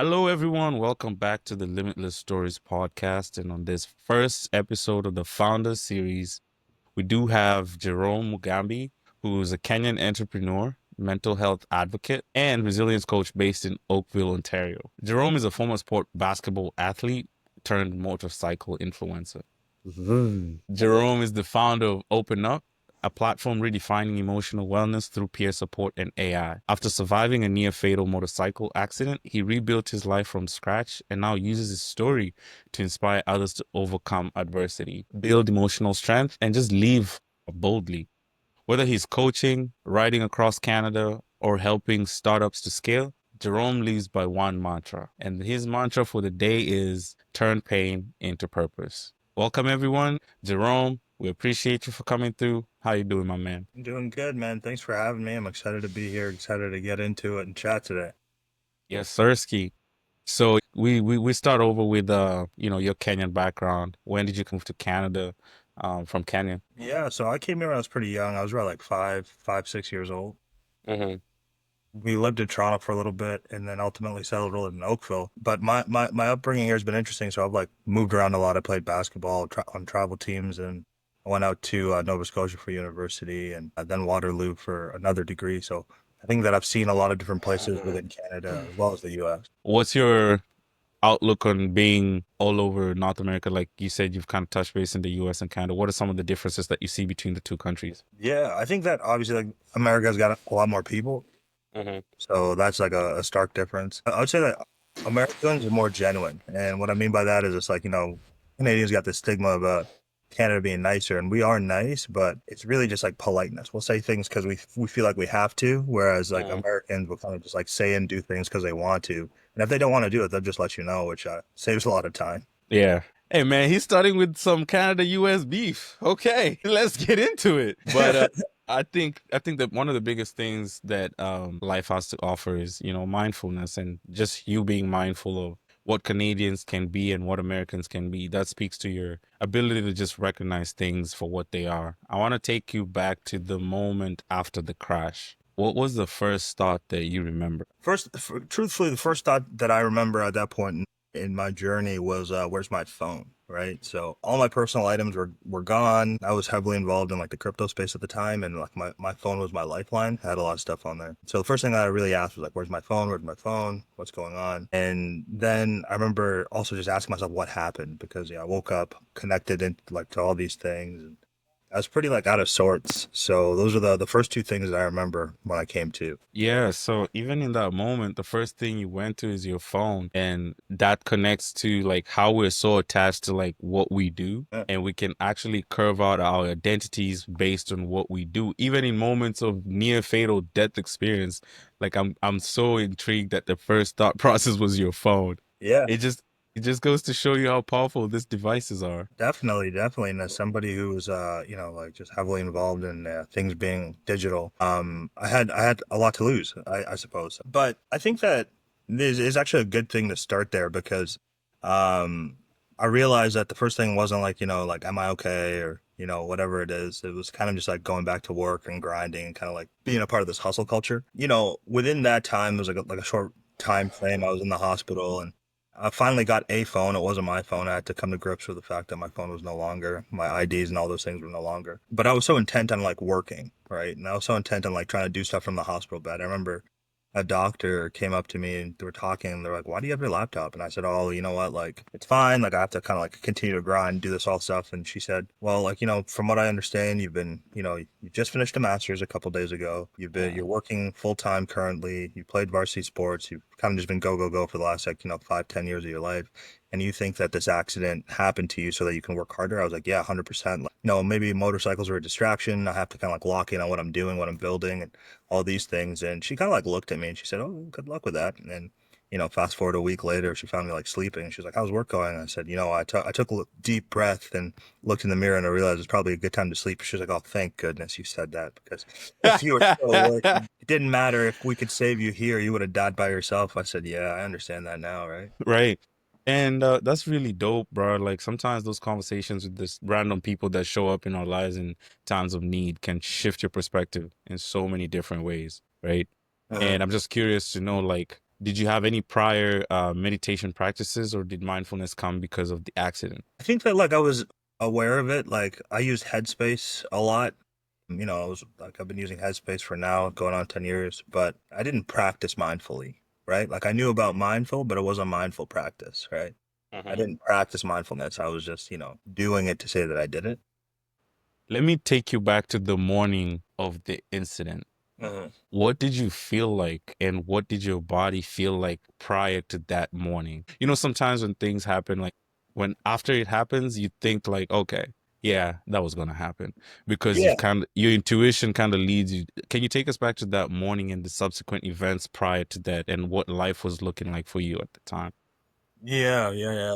Hello, everyone. Welcome back to the Limitless Stories podcast. And on this first episode of the Founder series, we do have Jerome Mugambi, who is a Kenyan entrepreneur, mental health advocate, and resilience coach based in Oakville, Ontario. Jerome is a former sport basketball athlete turned motorcycle influencer. Jerome is the founder of Open Up, a platform redefining emotional wellness through peer support and AI. After surviving a near-fatal motorcycle accident, he rebuilt his life from scratch and now uses his story to inspire others to overcome adversity, build emotional strength, and just live boldly. Whether he's coaching, riding across Canada, or helping startups to scale, Jerome lives by one mantra. And his mantra for the day is turn pain into purpose. Welcome, everyone. Jerome, we appreciate you for coming through. How you doing, my man? I'm doing good, man. Thanks for having me. I'm excited to be here, excited to get into it and chat today. Yes, Sirski. So we start over with your Kenyan background. When did you come to Canada from Kenya? Yeah, so I came here when I was pretty young. I was around like 6 years old. Mm-hmm. We lived in Toronto for a little bit and then ultimately settled in Oakville. But my upbringing here has been interesting. So I've like moved around a lot. I played basketball on travel teams and I went out to Nova Scotia for university and then Waterloo for another degree. So I think that I've seen a lot of different places within Canada as well as the US. What's your outlook on being all over North America? Like you said, you've kind of touched base in the US and Canada. What are some of the differences that you see between the two countries? Yeah, I think that obviously like America's got a lot more people, Mm-hmm. so that's like a stark difference. I would say that Americans are more genuine, and what I mean by that is it's like Canadians got this stigma about Canada being nicer, and we are nice, but it's really just like politeness. We'll say things because we feel like we have to, whereas like Americans will kind of just like say and do things because they want to, and if they don't want to do it, they'll just let you know, which saves a lot of time. Yeah. Hey man, he's starting with some Canada US beef. Okay, let's get into it. But I think that one of the biggest things that life has to offer is, mindfulness and just you being mindful of what Canadians can be and what Americans can be. That speaks to your ability to just recognize things for what they are. I want to take you back to the moment after the crash. What was the first thought that you remember? Truthfully, the first thought that I remember at that point in my journey was, where's my phone? Right. So all my personal items were gone. I was heavily involved in like the crypto space at the time, and like my phone was my lifeline. I had a lot of stuff on there. So the first thing that I really asked was like, where's my phone? Where's my phone? What's going on? And then I remember also just asking myself what happened because I woke up connected in like to all these things. And I was pretty like out of sorts. So those are the first two things that I remember when I came to. Yeah, so even in that moment, the first thing you went to is your phone, and that connects to like how we're so attached to like what we do, Yeah. and we can actually curve out our identities based on what we do, even in moments of near fatal death experience. Like I'm so intrigued that the first thought process was your phone. Yeah. It just it just goes to show you how powerful these devices are. Definitely, definitely. And as somebody who's like just heavily involved in things being digital, I had a lot to lose, I suppose. But I think that this is actually a good thing to start there because um I realized that the first thing wasn't like, like am I okay or whatever it is. It was kind of just like going back to work and grinding and kind of like being a part of this hustle culture. Within that time, it was like a short time frame. I was in the hospital and I finally got a phone. It wasn't my phone. I had to come to grips with the fact that my phone was no longer, my IDs and all those things were no longer. But I was so intent on like working, right? And I was so intent on like trying to do stuff from the hospital bed. I remember a doctor came up to me and they were talking and they're like, why do you have your laptop? And I said, oh, you know what? Like, it's fine. Like, I have to kind of like continue to grind, do this all stuff. And she said, well, like, from what I understand, you just finished a master's a couple days ago. You're working full time currently. You played varsity sports. You've kind of just been go, go, go for the last like, 5, 10 years of your life. And you think that this accident happened to you so that you can work harder? I was like, yeah, 100%. Like, maybe motorcycles are a distraction. I have to kind of like lock in on what I'm doing, what I'm building. And all these things. And she kind of like looked at me and she said, oh, good luck with that. And then, fast forward a week later, she found me like sleeping. She was like, how's work going? And I said, I took a deep breath and looked in the mirror and I realized it's probably a good time to sleep. She was like, oh, thank goodness you said that because if you were still working, it didn't matter if we could save you here, you would have died by yourself. I said, yeah, I understand that now, right? Right. And that's really dope, bro. Like sometimes those conversations with this random people that show up in our lives in times of need can shift your perspective in so many different ways, right? Uh, And I'm just curious to know, like, Did you have any prior meditation practices, or did mindfulness come because of the accident? I think that like I was aware of it. Like I used Headspace a lot. I was like I've been using Headspace for now going on 10 years, but I didn't practice mindfully, right? Like I knew about mindful, but it wasn't mindful practice, right? I Mhm. didn't practice mindfulness. I was just, doing it to say that I did it. Let me take you back to the morning of the incident. Mhm. What did you feel like, and what did your body feel like prior to that morning? Sometimes when things happen, like when after it happens, you think like, okay, yeah, that was gonna happen because Yeah. your intuition kind of leads you. Can you take us back to that morning and the subsequent events prior to that, and what life was looking like for you at the time? Yeah.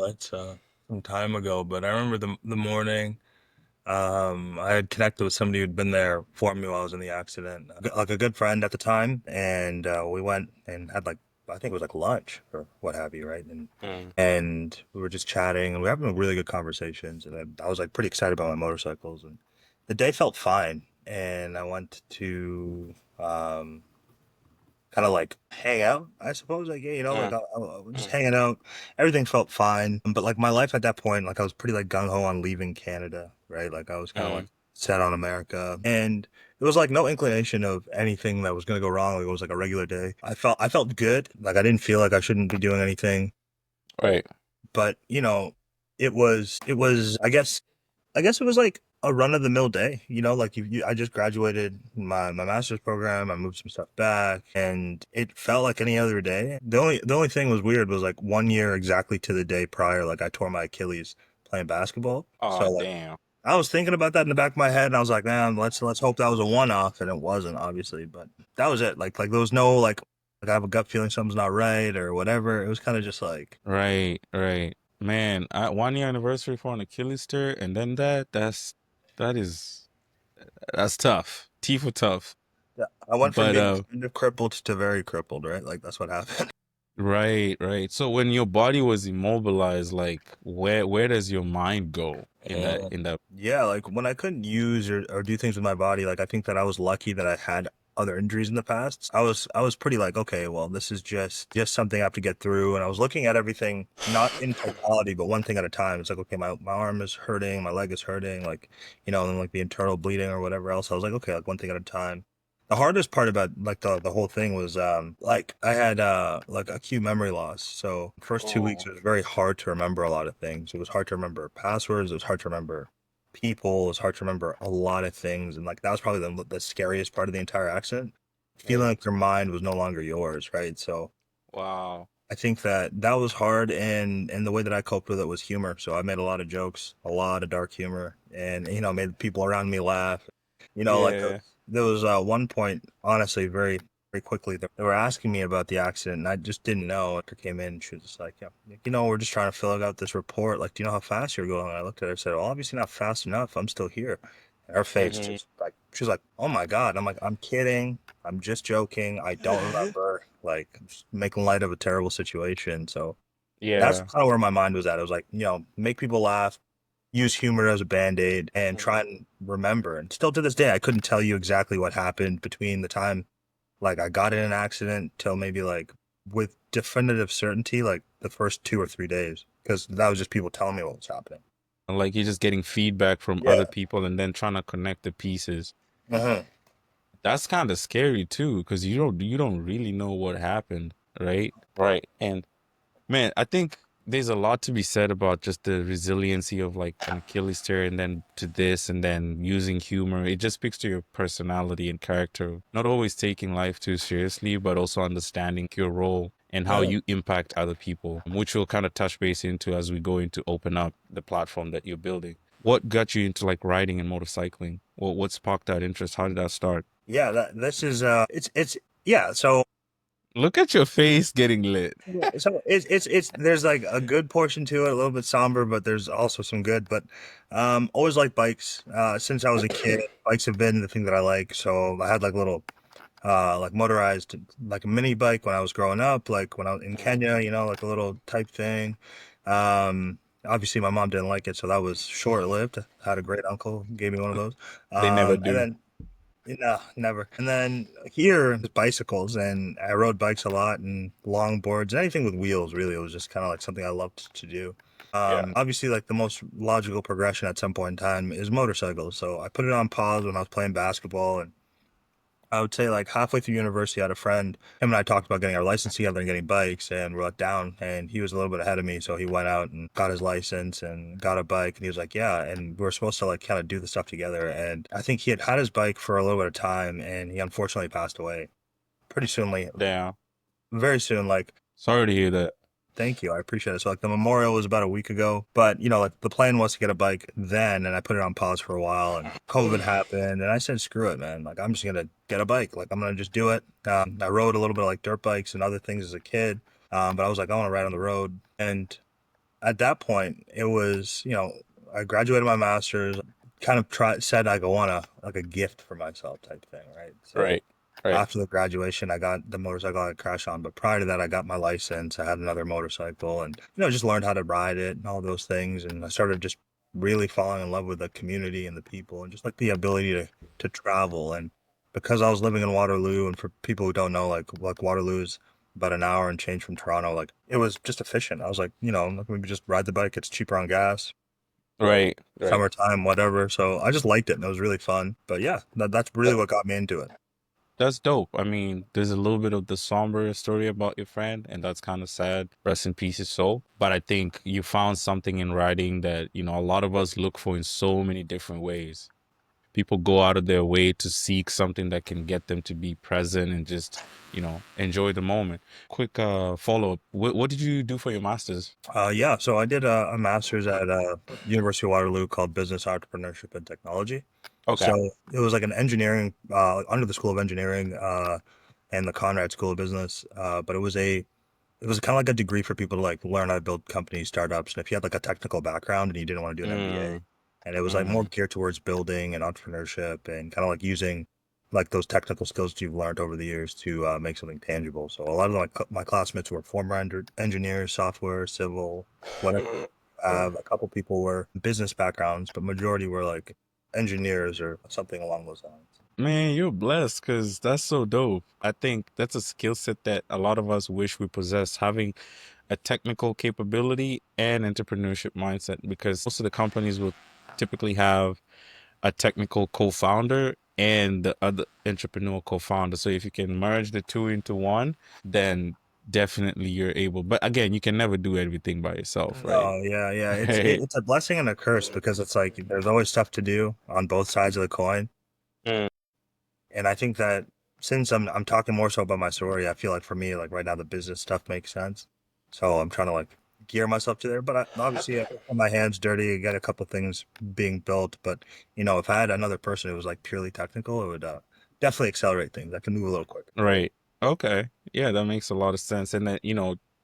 That's some time ago, but I remember the morning. I had connected with somebody who'd been there for me while I was in the accident, like a good friend at the time, and we went and had like I think it was like lunch or what have you, right? Mm. And we were just chatting and we were having really good conversations, and I was like pretty excited about my motorcycles, and the day felt fine, and I went to kind of like hang out, I suppose. Like, yeah, like Mm. I was just Mm. hanging out. Everything felt fine. But like my life at that point, like I was pretty like gung ho on leaving Canada, right? Like I was kind of like Mm. set on America. And there was like no inclination of anything that was going to go wrong. Like it was like a regular day. I felt good. Like I didn't feel like I shouldn't be doing anything. Right. But, it was, I guess it was like a run of the mill day, like I just graduated my master's program. I moved some stuff back and it felt like any other day. The only thing was weird was like 1 year exactly to the day prior, like I tore my Achilles playing basketball. Oh, So like damn. I was thinking about that in the back of my head and I was like, man, let's hope that was a one-off, and it wasn't obviously, but that was it. Like there was no like I have a gut feeling something's not right or whatever. It was kind of just like Right, right. Man, 1 year anniversary for an Achilles tear, and then that is that's tough. Teeth were tough. yeah, I went from But being kind of crippled to very crippled, right? Like that's what happened. right, right. So when your body was immobilized, like where does your mind go in that Uh, in that yeah, like when I couldn't use or do things with my body, like I think that I was lucky that I had other injuries in the past. I was pretty like, okay, well, this is just something I have to get through. And I was looking at everything not in totality, but one thing at a time. It's like, okay, my arm is hurting, my leg is hurting, like, and like the internal bleeding or whatever else. I was like, okay, like one thing at a time. The hardest part about like the whole thing was like I had like acute memory loss. So first 2 weeks Oh. it was very hard to remember a lot of things. It was hard to remember passwords, it was hard to remember people, it was hard to remember a lot of things. And like that was probably the scariest part of the entire accident. Feeling Right. like your mind was no longer yours, right? So Wow. I think that was hard, and the way that I coped with it was humor. So I made a lot of jokes, a lot of dark humor, and made people around me laugh. Like Yeah. there was one point, honestly, very very quickly, they were asking me about the accident, and I just didn't know. After came in, she was just like, yeah, we're just trying to fill out this report. Like, do you know how fast you're going? And I looked at her and said, well, obviously not fast enough. I'm still here. And her face Hmm. just like she was like, oh my God. I'm like, I'm kidding. I'm just joking. I don't remember. Like, I'm just making light of a terrible situation. So that's Yeah. kind of where my mind was at. It was like, make people laugh, use humor as a band-aid, and try and remember. And still to this day, I couldn't tell you exactly what happened between the time like I got in an accident till maybe like with definitive certainty, like the first 2 or 3 days, because that was just people telling me what was happening. Like you're just getting feedback from other Yeah. people and then trying to connect the pieces. Uh-huh. That's kind of scary too, because you don't really know what happened, right? Right. And man, I think there's a lot to be said about just the resiliency of like an Achilles tear and then to this and then using humor. It just speaks to your personality and character. Not always taking life too seriously, but also understanding your role and how Uh-huh. you impact other people, which we'll kind of touch base into as we go into open up the platform that you're building. What got you into like riding and motorcycling? What sparked that interest? How did that start? Yeah, this is it's yeah, so Look at your face getting lit. yeah, so it's there's like a good portion to it, a little bit somber, but there's also some good. But always like bikes. Since I was a kid, bikes have been the thing that I like. So I had like little like motorized like a mini bike when I was growing up, like when I was in Kenya, like a little type thing. Obviously my mom didn't like it, so that was short lived. I had a great uncle, gave me one of those. They never And do. then No, never. And then here, bicycles, and I rode bikes a lot and longboards, anything with wheels, really. It was just kind of like something I loved to do. Yeah. Obviously, like the most logical progression at some point in time is motorcycles. So I put it on pause when I was playing basketball, and I would say like halfway through university, I had a friend. Him and I talked about getting our license together and getting bikes, and we're like down. And he was a little bit ahead of me, so he went out and got his license and got a bike. And he was like, "Yeah." And we were supposed to like kind of do the stuff together. And I think he had had his bike for a little bit of time, and he unfortunately passed away pretty soon. Like, Damn. very soon. Like, Sorry to hear that. thank you. I appreciate it. So like the memorial was about a week ago, but like the plan was to get a bike then, and I put it on pause for a while, and COVID happened, and I said, screw it, man. Like I'm just gonna get a bike. Like I'm gonna just do it. I rode a little bit of like dirt bikes and other things as a kid, but I was like, I want to ride on the road. And at that point, it was I graduated my master's, kind of said I go on a gift for myself type thing, right? So Right. Right. after the graduation, I got the motorcycle I crashed on. But prior to that, I got my license. I had another motorcycle and, just learned how to ride it and all those things. And I started just really falling in love with the community and the people and just like the ability to travel. And because I was living in Waterloo, and for people who don't know, like Waterloo is about an hour and change from Toronto, like it was just efficient. I was like, we could just ride the bike. It's cheaper on gas, Right. Right. summertime, whatever. So I just liked it and it was really fun. But yeah, that's really what got me into it. That's dope. I mean, there's a little bit of the somber story about your friend, and that's kind of sad. Rest in peace, his soul. But I think you found something in writing that, a lot of us look for in so many different ways. People go out of their way to seek something that can get them to be present and just, enjoy the moment. Quick follow-up. What did you do for your master's? Yeah, so I did a master's at University of Waterloo called Business Entrepreneurship and Technology. Okay. So it was like an engineering under the School of Engineering and the Conrad School of Business, but it was kind of like a degree for people to like learn how to build companies, startups, and if you had like a technical background and you didn't want to do an MBA, Mm, and it was like more mm, geared towards building and entrepreneurship and kind of like using like those technical skills that you've learned over the years to make something tangible. So a lot of my classmates were former engineers, software, civil, whatever. A couple people were business backgrounds, but majority were like engineers or something along those lines. Man, you're blessed because that's so dope. I think that's a skill set that a lot of us wish we possess, having a technical capability and entrepreneurship mindset, because most of the companies will typically have a technical co-founder and the other entrepreneurial co-founder. So if you can merge the two into one, then definitely you're able. But again, you can never do everything by yourself, right? No, yeah, yeah. Right. It's a blessing and a curse because it's like there's always stuff to do on both sides of the coin. Mm. And I think that since I'm talking more so about my story, I feel like for me, like right now, the business stuff makes sense. So I'm trying to like gear myself to there. But obviously, I got my hands dirty. I got a couple things being built. But if I had another person who was like purely technical, it would definitely accelerate things. I can move a little quicker. Right. Okay. Yeah, that makes a lot of sense. And that,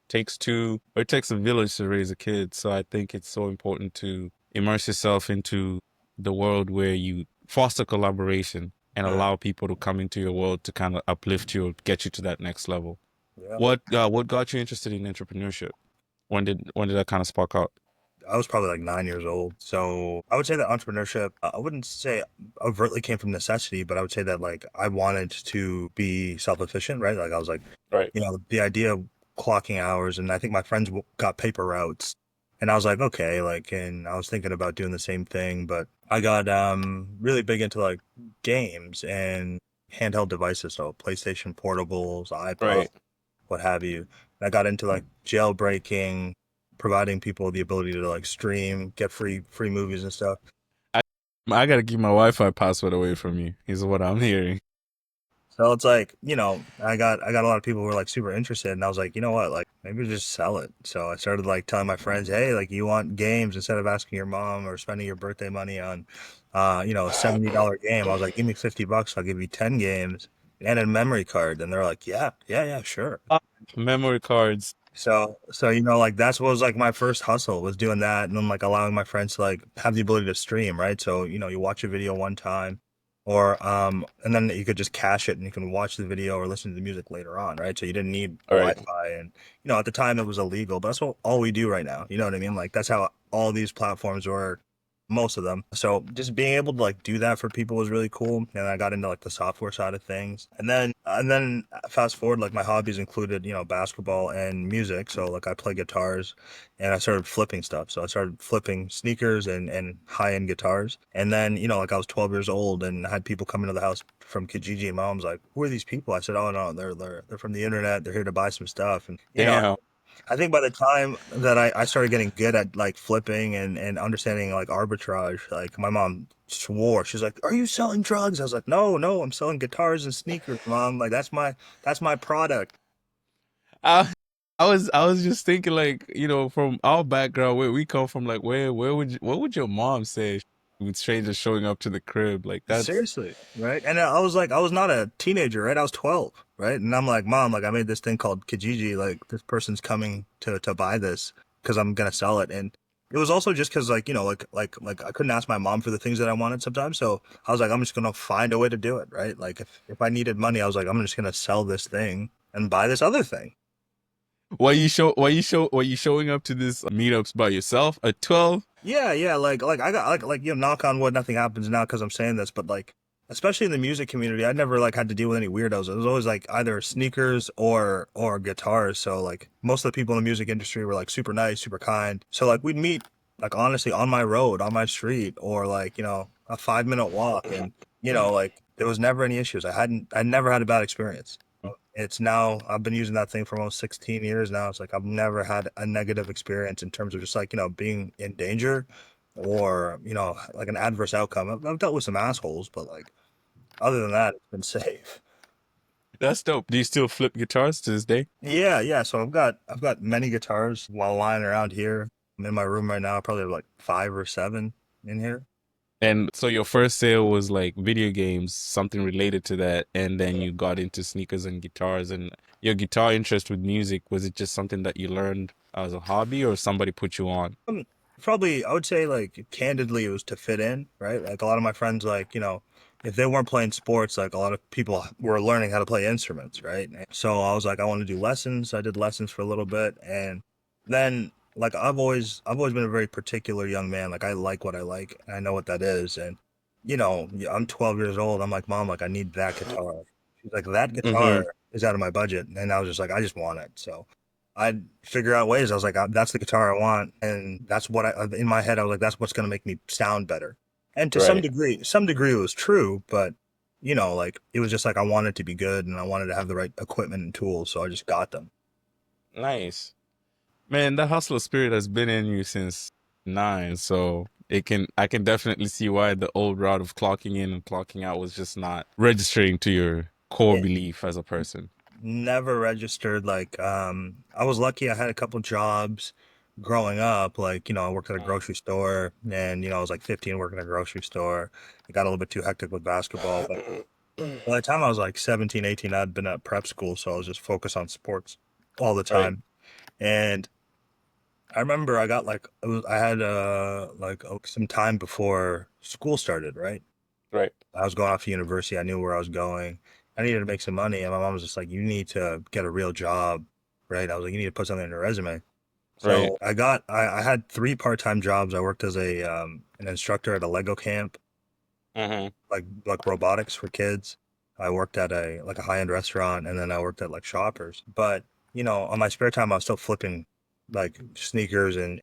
takes two, or it takes a village to raise a kid. So I think it's so important to immerse yourself into the world where you foster collaboration and Mm, allow people to come into your world to kind of uplift you or get you to that next level. yeah. What got you interested in entrepreneurship? When did that kind of spark out? I was probably like 9 years old. So I would say that entrepreneurship, I wouldn't say overtly came from necessity, but I would say that like I wanted to be self-efficient, right? Like I was like, Right. the idea of clocking hours, and I think my friends got paper routes. And I was like, okay, like, and I was thinking about doing the same thing, but I got really big into like games and handheld devices, so PlayStation portables, iPod, Right. what have you. And I got into like jailbreaking, providing people the ability to like stream, get free movies and stuff. I I gotta keep my Wi-Fi password away from you, is what I'm hearing. So it's like, I got a lot of people who were like super interested, and I was like, you know what, like maybe just sell it. So I started like telling my friends, hey, like you want games instead of asking your mom or spending your birthday money on, a $70 game. I was like, give me $50, I'll give you 10 games and a memory card. And they're like, yeah, yeah, yeah, sure. Memory cards. So like that's what was like my first hustle was doing that, and then like allowing my friends to like have the ability to stream, right? So you watch a video one time, or and then you could just cache it and you can watch the video or listen to the music later on, right? So you didn't need All right. Wi-Fi, and at the time it was illegal, but that's all we do right now. You know what I mean? Like that's how all these platforms work. most of them. So just being able to like do that for people was really cool. And I got into like the software side of things. And then fast forward, like my hobbies included, basketball and music. So like I play guitars and I started flipping stuff. So I started flipping sneakers and high-end guitars. And then, like I was 12 years old and I had people come into the house from Kijiji and my mom's like, who are these people? I said, oh no, they're from the internet. They're here to buy some stuff. And Damn. I think by the time that I started getting good at like flipping and understanding like arbitrage, like my mom swore. She's like, "Are you selling drugs?" I was like, "No, no, I'm selling guitars and sneakers, mom. Like that's my product." I, I was just thinking like, from our background where we come from, like where would what would your mom say with strangers showing up to the crib? Like that's Seriously, right? And I was like, I was not a teenager, right? I was 12, right? And I'm like, "Mom, like I made this thing called Kijiji. Like this person's coming to buy this because I'm gonna sell it." And it was also just because like, like I couldn't ask my mom for the things that I wanted sometimes. So I was like, I'm just gonna find a way to do it, right? Like if I needed money, I was like, I'm just gonna sell this thing and buy this other thing. why you showing up to this meetups by yourself at 12? Yeah, yeah, like I got like knock on wood, nothing happens now because I'm saying this, but like especially in the music community, I never like had to deal with any weirdos. It was always like either sneakers or guitars. So like most of the people in the music industry were like super nice, super kind. So like we'd meet like honestly on my road, on my street, or like, a 5-minute walk and like there was never any issues. I never had a bad experience. It's now I've been using that thing for almost 16 years now. It's like I've never had a negative experience in terms of just like, being in danger or, like an adverse outcome. I've dealt with some assholes, but like other than that, it's been safe. That's dope. Do you still flip guitars to this day? Yeah, yeah. So I've got many guitars while lying around here. I'm in my room right now. I probably have like 5 or 7 in here. And so your first sale was like video games, something related to that, and then you got into sneakers and guitars. And your guitar interest with music, was it just something that you learned as a hobby or somebody put you on? Um, Probably, I would say, like, candidly, it was to fit in, right? Like, a lot of my friends, like, if they weren't playing sports, like, a lot of people were learning how to play instruments, right? And so I was like, I want to do lessons. I did lessons for a little bit. And then, like, I've always been a very particular young man. Like, I like what I like, and I know what that is. And, yeah, I'm 12 years old. I'm like, Mom, like, I need that guitar. She's like, that Mm-hmm. guitar is out of my budget. And I was just like, I just want it. So, I'd figure out ways. I was like, that's the guitar I want, and that's what in my head I was like, that's what's gonna make me sound better. And to Right. some degree, it was true, but like it was just like I wanted to be good, and I wanted to have the right equipment and tools, so I just got them. Nice. Man, that hustler spirit has been in you since 9, so I can definitely see why the old route of clocking in and clocking out was just not registering to your core It belief as a person. never registered. Like, I was lucky. I had a couple jobs growing up. Like, I worked at a Mm. grocery store, and I was like 15 working at a grocery store. It got a little bit too hectic with basketball, but by the time I was like 17, 18, I'd been at prep school, so I was just focused on sports all the Right, time. And I remember I got like I had like some time before school started, right? right. I was going off to university. I knew where I was going. I needed to make some money, and my mom was just like, "You need to get a real job," right? I was like, "You need to put something in your resume." Right. So I had 3 part-time jobs. I worked as a an instructor at a Lego camp, Hmm. like robotics for kids. I worked at a high-end restaurant, and then I worked at like Shoppers. But on my spare time, I was still flipping like sneakers and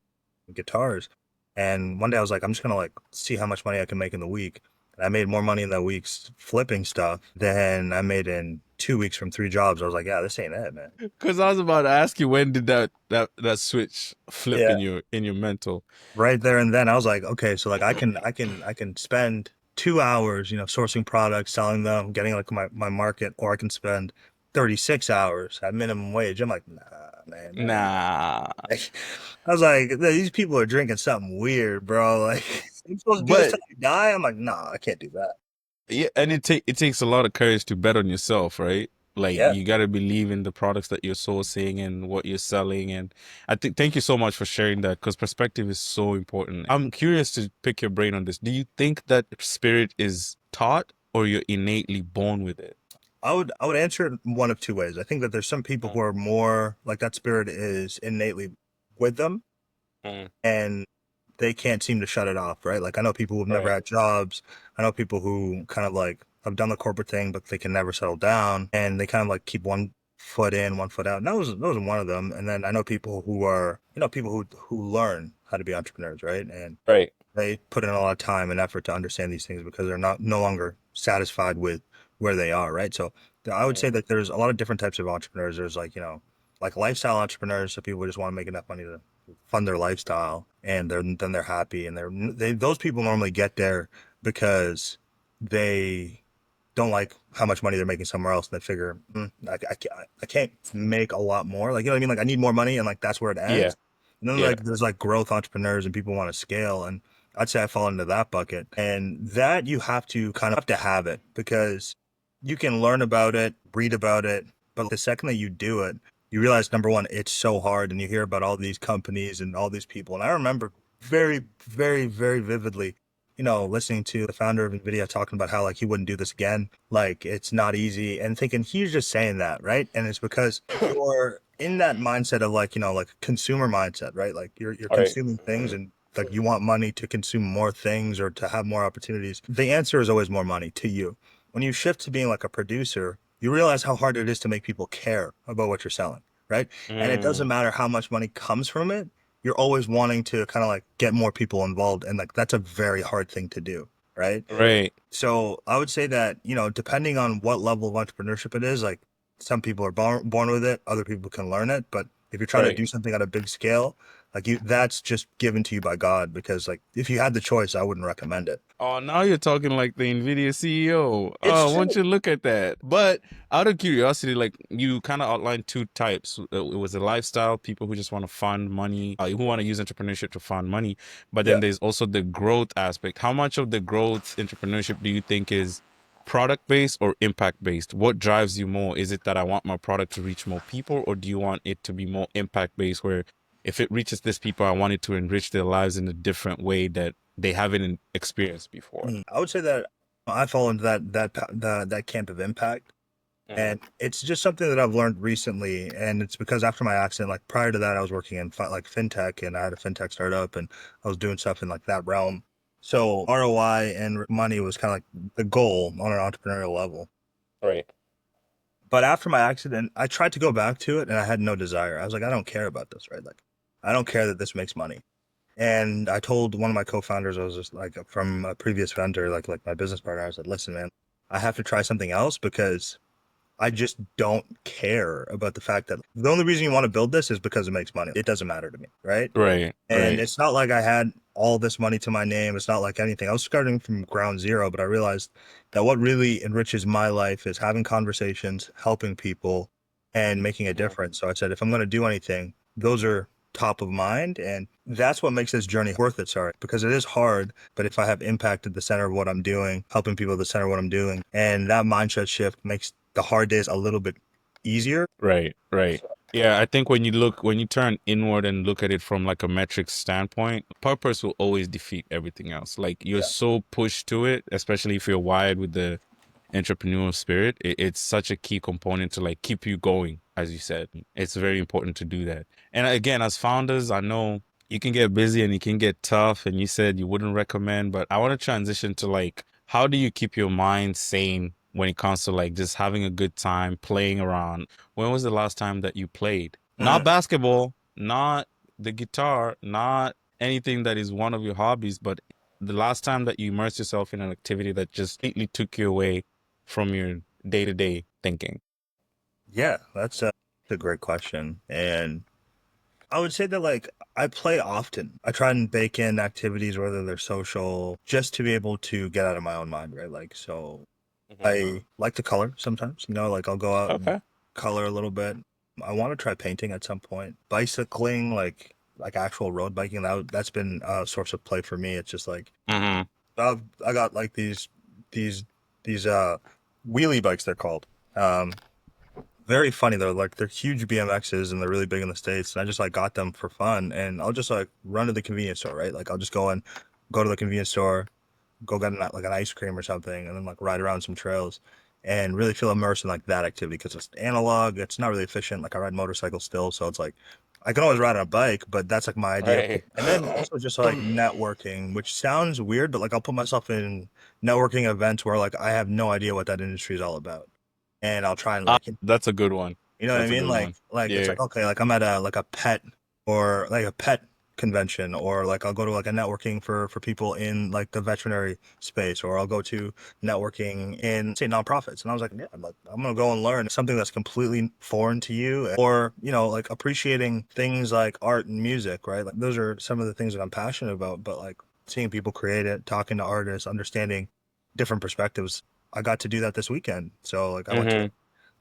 guitars. And one day I was like, I'm just gonna like see how much money I can make in the week. And I made more money in that week's flipping stuff than I made in 2 weeks from 3 jobs. I was like, yeah, this ain't it, man. Because I was about to ask you, when did that switch flip Yeah. in your mental? Right there and then I was like, okay, so like I can spend 2 hours, sourcing products, selling them, getting like my market, or I can spend 36 hours at minimum wage. I'm like, nah, man, that ain't Nah. like, I was like, these people are drinking something weird, bro. Like, you supposed to do this But till you die? I'm like, nah, I can't do that. yeah, and it takes a lot of courage to bet on yourself, right? Like Yeah. you got to believe in the products that you're sourcing and what you're selling. And I think thank you so much for sharing that because perspective is so important. I'm curious to pick your brain on this. Do you think that spirit is taught or you're innately born with it? I would answer it one of two ways. I think that there's some people who Mm, are more like that spirit is innately with them, mm, and they can't seem to shut it off, right? Like I know people who've never Right. had jobs. I know people who kind of like have done the corporate thing, but they can never settle down, and they kind of like keep one foot in, one foot out. And that was one of them. And then I know people who are, people who learn how to be entrepreneurs, right? And Right. they put in a lot of time and effort to understand these things because they're not no longer satisfied with where they are, right? So I would say Mm. that there's a lot of different types of entrepreneurs. There's like, like lifestyle entrepreneurs, so people just want to make enough money to fund their lifestyle, and then they're happy, and those people normally get there because they don't like how much money they're making somewhere else, and they figure, I can't make a lot more. Like, you know what I mean? Like, I need more money, and like that's where it Yeah. ends. And then Yeah. like there's like growth entrepreneurs, and people want to scale, and I'd say I fall into that bucket. And that you have to kind of have to have it because you can learn about it, read about it, but the second that you do it, you realize number one, it's so hard, and you hear about all these companies and all these people. And I remember very, very, very vividly listening to the founder of NVIDIA talking about how like he wouldn't do this again. Like it's not easy and thinking he's just saying that, right? And it's because you're in that mindset of like, like consumer mindset, right? Like you're Right. consuming things and like you want money to consume more things or to have more opportunities. The answer is always more money to you. When you shift to being like a producer, you realize how hard it is to make people care about what you're selling, right? And it doesn't Mm. matter how much money comes from it, you're always wanting to kind of like get more people involved, and like that's a very hard thing to do, right? Right. So I would say that, depending on what level of entrepreneurship it is, like some people are born with it, other people can learn it, but if you're trying to Right. do something at a big scale, like that's just given to you by God, because like if you had the choice, I wouldn't recommend it. Oh, now you're talking like the NVIDIA CEO. It's Oh, won't true. you look at that? But out of curiosity, like you kind of outlined two types. It was a lifestyle, people who just want to fund money, who want to use entrepreneurship to fund money. But then Yeah. there's also the growth aspect. How much of the growth entrepreneurship do you think is product based or impact based? What drives you more? Is it that I want my product to reach more people, or do you want it to be more impact based where if it reaches this people, I want it to enrich their lives in a different way that they haven't experienced before? I would say that I fall into that camp of impact. Mm. And it's just something that I've learned recently. And it's because after my accident, like prior to that, I was working in like fintech, and I had a fintech startup, and I was doing stuff in like that realm. So ROI and money was kind of like the goal on an entrepreneurial level. Right. But after my accident, I tried to go back to it, and I had no desire. I was like, I don't care about this, right? Like, I don't care that this makes money. And I told one of my co-founders, I was just like from a previous vendor, like my business partner, I said, listen, man, I have to try something else because I just don't care about the fact that the only reason you want to build this is because it makes money. It doesn't matter to me, right? Right. And Right. it's not like I had all this money to my name. It's not like anything. I was starting from ground zero, but I realized that what really enriches my life is having conversations, helping people, and making a Mhm. difference. So I said, if I'm going to do anything, those are top of mind. And that's what makes this journey worth it, sorry, because it is hard. But if I have impact at the center of what I'm doing, helping people at the center of what I'm doing, and that mindset shift makes the hard days a little bit easier. Right. Right. Yeah, I think when you turn inward and look at it from like a metric standpoint, purpose will always defeat everything else. Like you're Yeah. so pushed to it, especially if you're wired with the entrepreneurial spirit. It's such a key component to like keep you going, as you said. It's very important to do that. And again, as founders, I know you can get busy and you can get tough, and you said you wouldn't recommend, but I want to transition to like, how do you keep your mind sane when it comes to like just having a good time playing around? When was the last time that you played? Not basketball, not the guitar, not anything that is one of your hobbies, but the last time that you immersed yourself in an activity that just completely took you away from your day-to-day thinking. Yeah, that's a great question. And I would say that like I play often. I try and bake in activities, whether they're social, just to be able to get out of my own mind, right? Like, so Mhm. I like to color sometimes, like I'll go out and Okay. color a little bit. I want to try painting at some point. Bicycling, like actual road biking, that's been a source of play for me. It's just like Hmm. I got like these these wheelie bikes, they're called. Um, Very funny though. Like they're huge BMXs and they're really big in the States. And I just like got them for fun, and I'll just like run to the convenience store, right? Like I'll just go to the convenience store, go get like an ice cream or something, and then like ride around some trails and really feel immersed in like that activity because it's analog. It's not really efficient. Like I ride motorcycles still, so it's like I can always ride on a bike, but that's like my idea. Right. And then also just like networking, which sounds weird, but like I'll put myself in networking events where like I have no idea what that industry is all about. And I'll try and Ah, like, that's a good one. you know what I That's a mean? good one. Like it's Yeah. like okay, like I'm at a like a pet or like a pet convention, or like I'll go to like a networking for people in like the veterinary space, or I'll go to networking in say nonprofits. And I was like, yeah, I'm gonna go and learn something that's completely foreign to you, or you know, like appreciating things like art and music, right? Like those are some of the things that I'm passionate about. But like seeing people create it, talking to artists, understanding different perspectives. I got to do that this weekend. So like I went to Mm-hmm.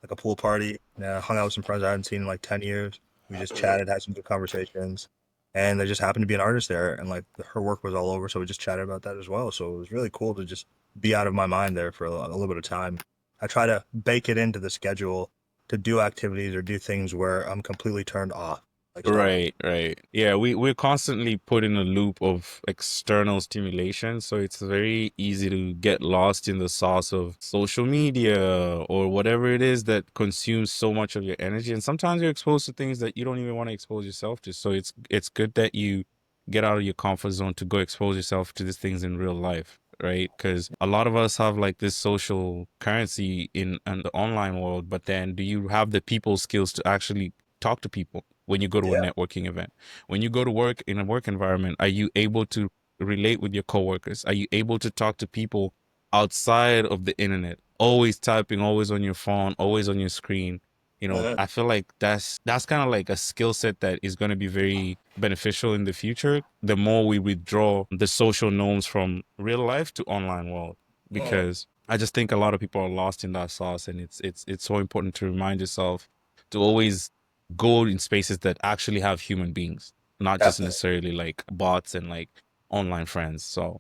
like a pool party. Hung out with some friends I hadn't seen in like 10 years. We just chatted, had some good conversations. And there just happened to be an artist there. And like her work was all over. So we just chatted about that as well. So it was really cool to just be out of my mind there for a little bit of time. I try to bake it into the schedule to do activities or do things where I'm completely turned off. Like stop. Right, right. Yeah, we're constantly put in a loop of external stimulation, so it's very easy to get lost in the sauce of social media or whatever it is that consumes so much of your energy. And sometimes you're exposed to things that you don't even want to expose yourself to. So it's good that you get out of your comfort zone to go expose yourself to these things in real life, right? Because a lot of us have like this social currency in the online world, but then do you have the people skills to actually talk to people when you go to a Yeah. networking event? When you go to work in a work environment, are you able to relate with your coworkers? Are you able to talk to people outside of the internet? Always typing, always on your phone, always on your screen. You know, Uh-huh. I feel like that's kind of like a skill set that is going to be very beneficial in the future. The more we withdraw the social norms from real life to online world, Uh-huh. because I just think a lot of people are lost in that sauce, and it's so important to remind yourself to always go in spaces that actually have human beings, not just Definitely. necessarily like bots and like online friends. So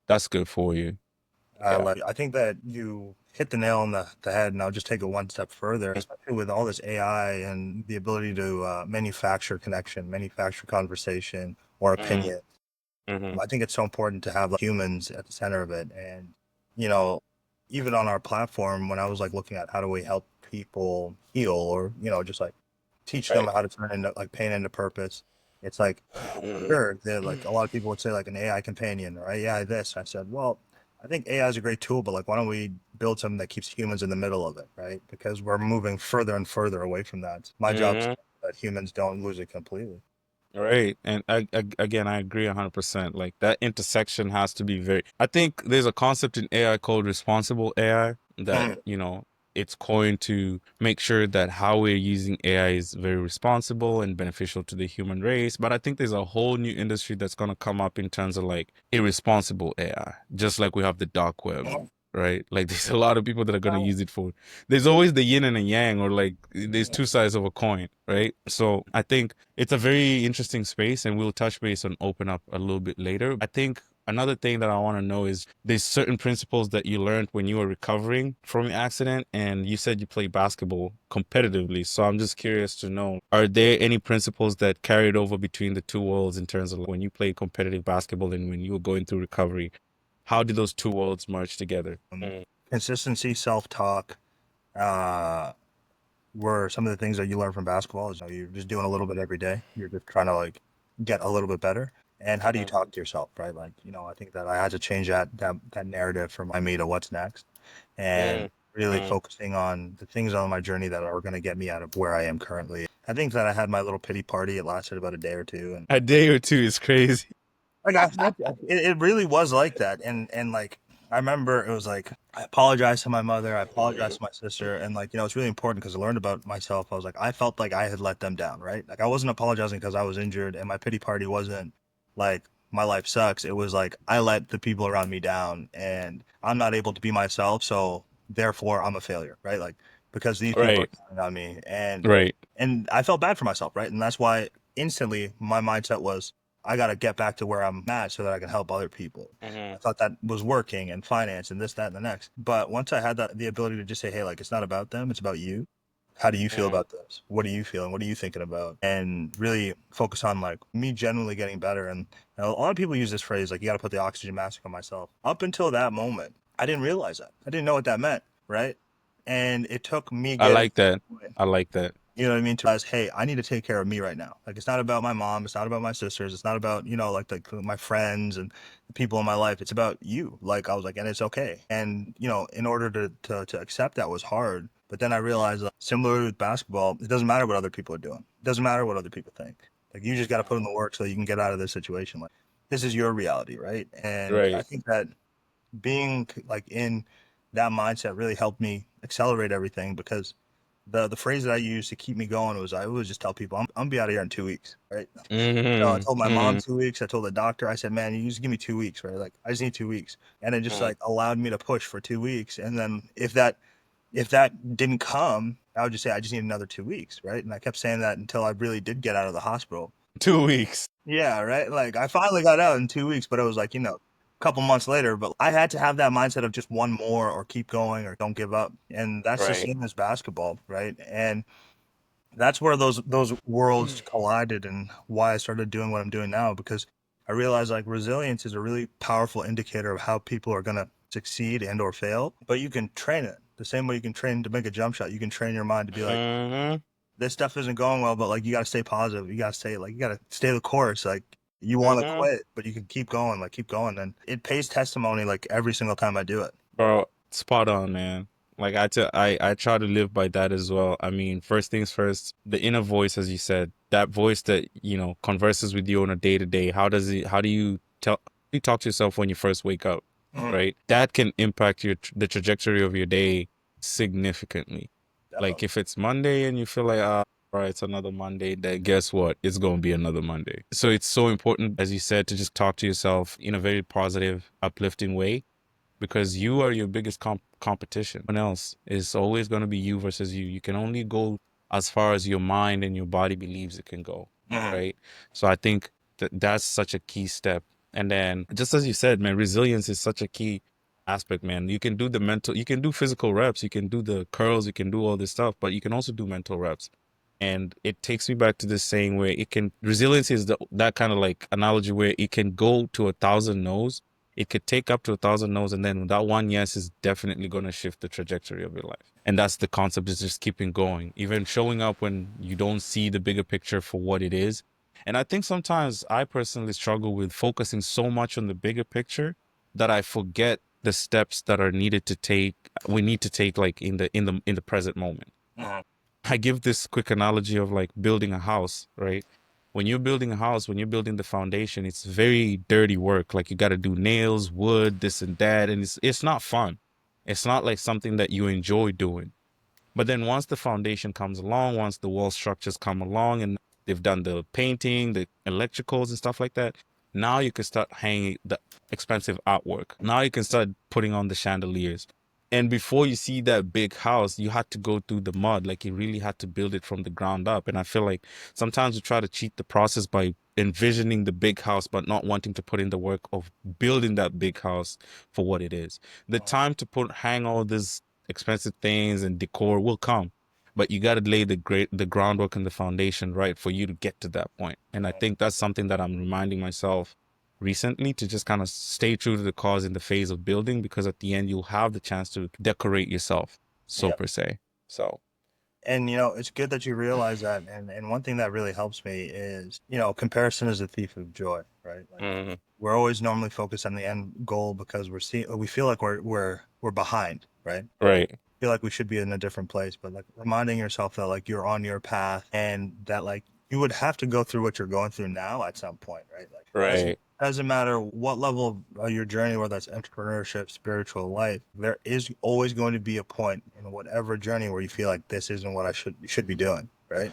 that's good for you. Yeah. I think that you hit the nail on the head, and I'll just take it one step further, especially with all this AI and the ability to manufacture connection, manufacture conversation or Mm-hmm. opinion. Mm-hmm. I think it's so important to have like, humans at the center of it. And, you know, even on our platform, when I was like looking at how do we help people heal or, you know, just like teach them Right. how to turn into like pain into purpose, it's like, sure, they're like a lot of people would say like an AI companion or AI this. I said, well, I think AI is a great tool, but like, why don't we build something that keeps humans in the middle of it, right? Because we're moving further and further away from that. My job is Mm-hmm. that humans don't lose it completely. Right. And again, I agree 100%. Like that intersection has to be very, I think there's a concept in AI called responsible AI that, Mhm. you know, it's coined to make sure that how we're using AI is very responsible and beneficial to the human race. But I think there's a whole new industry that's going to come up in terms of like irresponsible AI, just like we have the dark web, right? Like there's a lot of people that are going to use it for, there's always the yin and the yang, or like there's two sides of a coin, right? So I think it's a very interesting space, and we'll touch base on open up a little bit later. I think another thing that I want to know is there's certain principles that you learned when you were recovering from your accident, and you said you play basketball competitively. So I'm just curious to know, are there any principles that carried over between the two worlds in terms of when you played competitive basketball and when you were going through recovery? How did those two worlds merge together? Mm. Consistency, self-talk, uh, were some of the things that you learn from basketball. Is, you know, you're just doing a little bit every day. You're just trying to like get a little bit better. And how do you Mhm. talk to yourself, right? Like, you know, I think that I had to change that narrative from me to what's next, and Mm. really Mm. focusing on the things on my journey that are going to get me out of where I am currently. I think that I had my little pity party. It lasted about a day or two, and A day or two is crazy. like it really was like that. And like I remember it was like I apologized to my mother, I apologized to my sister, and like you know it's really important because I learned about myself. I was like I felt like I had let them down, right? Like I wasn't apologizing because I was injured, and my pity party wasn't like my life sucks. It was like I let the people around me down, and I'm not able to be myself, so therefore I'm a failure, right? Like because these people are Right. counting on me, Right. and I felt bad for myself, right? And that's why instantly my mindset was I got to get back to where I'm at so that I can help other people. I Hmm. thought that was working and finance and this, that, and the next. But once I had the ability to just say, hey, like, it's not about them, it's about you. How do you feel Mm. about this? What are you feeling? What are you thinking about? And really focus on like me genuinely getting better. And you know, a lot of people use this phrase, like, you got to put the oxygen mask on myself. Up until that moment, I didn't realize that. I didn't know what that meant. Right. And it took me I getting like that. I like that. You know what I mean? To realize, hey, I need to take care of me right now. Like, it's not about my mom. It's not about my sisters. It's not about, like my friends and the people in my life. It's about you. Like, I was like, and it's okay. And, in order to accept that was hard. But then I realized, like, similar with basketball, it doesn't matter what other people are doing. It doesn't matter what other people think. Like, you just got to put in the work so you can get out of this situation. Like, this is your reality, right? And I Right. think that being like in that mindset really helped me accelerate everything because the phrase that I used to keep me going was I would just tell people I'm gonna be out of here in 2 weeks, right? I Mm-hmm. told my mom Mm-hmm. 2 weeks. I told the doctor, I said, man, you just give me 2 weeks, right? Like I just need 2 weeks, and it just like allowed me to push for 2 weeks. And then if that didn't come, I would just say I just need another 2 weeks, right? And I kept saying that until I really did get out of the hospital. 2 weeks. Yeah, right. Like I finally got out in 2 weeks, but it was like, a couple months later. But I had to have that mindset of just one more or keep going or don't give up. And that's the Right. same as basketball, right? And that's where those worlds collided and why I started doing what I'm doing now because I realized like resilience is a really powerful indicator of how people are gonna succeed and or fail. But you can train it. The same way you can train to make a jump shot, you can train your mind to be like, Mm-hmm. this stuff isn't going well, but like you gotta stay positive. You gotta stay like you gotta stay the course. Like you wanna Mm-hmm. quit, but you can keep going, like keep going. And it pays testimony like every single time I do it. Bro, spot on, man. Like I try to live by that as well. I mean, first things first, the inner voice, as you said, that voice that, converses with you on a day to day. How do you talk to yourself when you first wake up, Mhm. right? That can impact the trajectory of your day significantly. Like Definitely. if it's Monday and you feel like, all right, it's another Monday, then guess what? It's going to be another Monday. So it's so important, as you said, to just talk to yourself in a very positive, uplifting way because you are your biggest competition. No one else is always going to be you versus you. You can only go as far as your mind and your body believes it can go, Mhm. right? So I think that that's such a key step. And then, just as you said, man, resilience is such a key aspect, man. You can do physical reps, you can do the curls, you can do all this stuff, but you can also do mental reps. And it takes me back to this saying where resilience is that kind of like analogy where it can go to 1,000 no's. It could take up to 1,000 no's, and then that one yes is definitely going to shift the trajectory of your life. And that's the concept, is just keeping going, even showing up when you don't see the bigger picture for what it is. And I think sometimes I personally struggle with focusing so much on the bigger picture that I forget the steps that are needed to take. We need to take like in the present moment. Mhm. I give this quick analogy of like building a house, right? When you're building a house, when you're building the foundation, it's very dirty work. Like you got to do nails, wood, this and that, and it's not fun. It's not like something that you enjoy doing. But then once the foundation comes along, once the wall structures come along and they've done the painting, the electricals and stuff like that, now you can start hanging the expensive artwork. Now you can start putting on the chandeliers. And before you see that big house, you had to go through the mud. Like you really had to build it from the ground up. And I feel like sometimes we try to cheat the process by envisioning the big house, but not wanting to put in the work of building that big house for what it is. The time to hang all this expensive things and decor will come, but you got to lay the groundwork and the foundation right for you to get to that point. And I think that's something that I'm reminding myself recently, to just kind of stay true to the cause in the phase of building, because at the end you'll have the chance to decorate yourself, so Yeah. per se. So And it's good that you realize that. And one thing that really helps me is, comparison is a thief of joy, right? Like mhm. we're always normally focused on the end goal because we feel like we're behind, right? Right. Feel like we should be in a different place, but like reminding yourself that like you're on your path and that like you would have to go through what you're going through now at some point, right? Like Right. doesn't matter what level of your journey, whether that's entrepreneurship, spiritual life, there is always going to be a point in whatever journey where you feel like this isn't what I should be doing, right?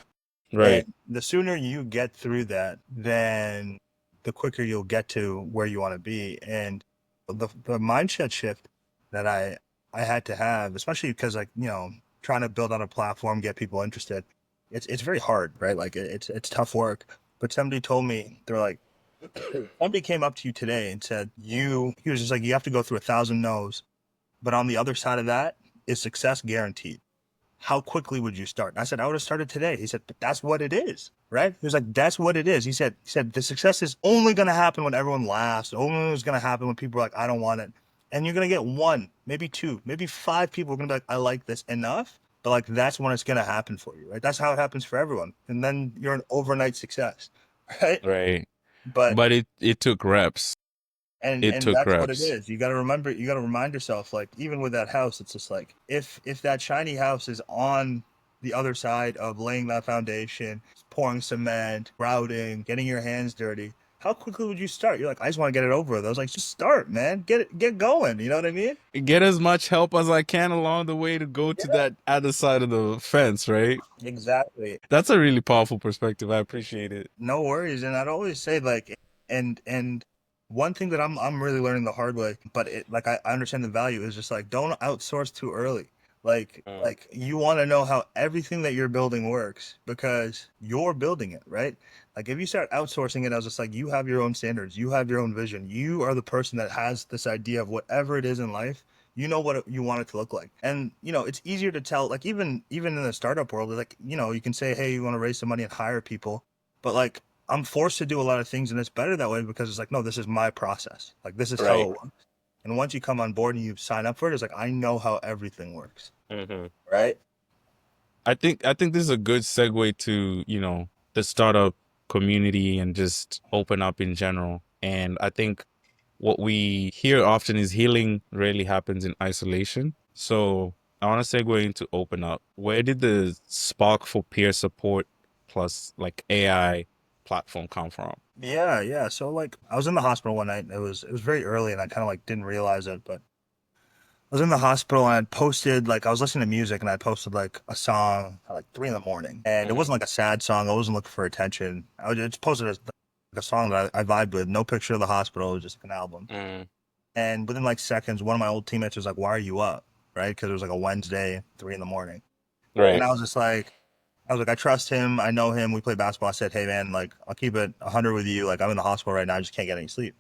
Right. And the sooner you get through that, then the quicker you'll get to where you want to be. And the mindset shift that I had to have, especially because like, trying to build on a platform, get people interested, it's very hard, right? Like it's tough work. But somebody told me, they're like, somebody came up to you today and said, he was just like, you have to go through 1,000 no's, but on the other side of that is success guaranteed. How quickly would you start? And I said, I would have started today. He said, but that's what it is, right? He was like, that's what it is. He said, the success is only going to happen when everyone laughs. Only is going to happen when people are like, I don't want it. And you're going to get one, maybe two, maybe five people are going to be like, I like this enough. but like that's when it's gonna happen for you, right? That's how it happens for everyone, and then you're an overnight success, right? Right. But But it took reps. It and took that's what it reps. is. You got to remember, you got to remind yourself, like even with that house, it's just like if that shiny house is on the other side of laying that foundation, pouring cement, grouting, getting your hands dirty, how quickly would you start? You're like, I just want to get it over with. I was like, just start, man, get going. You know what I mean? Get as much help as I can along the way to go to Yeah, that other side of the fence, right? exactly. That's a really powerful perspective. I appreciate it. No worries. And I'd always say like, and one thing that I'm really learning the hard way, but it like I understand the value is just like don't outsource too early. Mm. Like you want to know how everything that you're building works because you're building it, right? Like if you start outsourcing it, I was just like you have your own standards, you have your own vision, you are the person that has this idea of whatever it is in life. You know what you want it to look like, and it's easier to tell. Like even in the startup world, like you can say, hey, you want to raise some money and hire people, but like I'm forced to do a lot of things and it's better that way because it's like, no, this is my process. Like this is how it Right. works. And once you come on board and you sign up for it, it's like I know how everything works. Hmm. Right? I think this is a good segue to, the startup community and just open up in general. And I think what we hear often is healing rarely happens in isolation. So I want to segue into open up. Where did the spark for peer support plus like AI platform come from? Yeah, yeah. So like I was in the hospital one night. It was very early and I kind of like didn't realize it, but I was in the hospital and I posted like I was listening to music and I posted like a song at like 3 in the morning. And it Mm, wasn't like a sad song. I wasn't looking for attention. I just posted like a song that I vibed with. No picture of the hospital. It was just like an album. mm, And within like seconds, one of my old teammates was like, "Why are you up?" Right? Because it was like a Wednesday, 3 in the morning. And right. I was just like, I trust him. I know him. We play basketball. I said, "Hey man, like I'll keep it 100 with you. Like I'm in the hospital right now. I just can't get any sleep."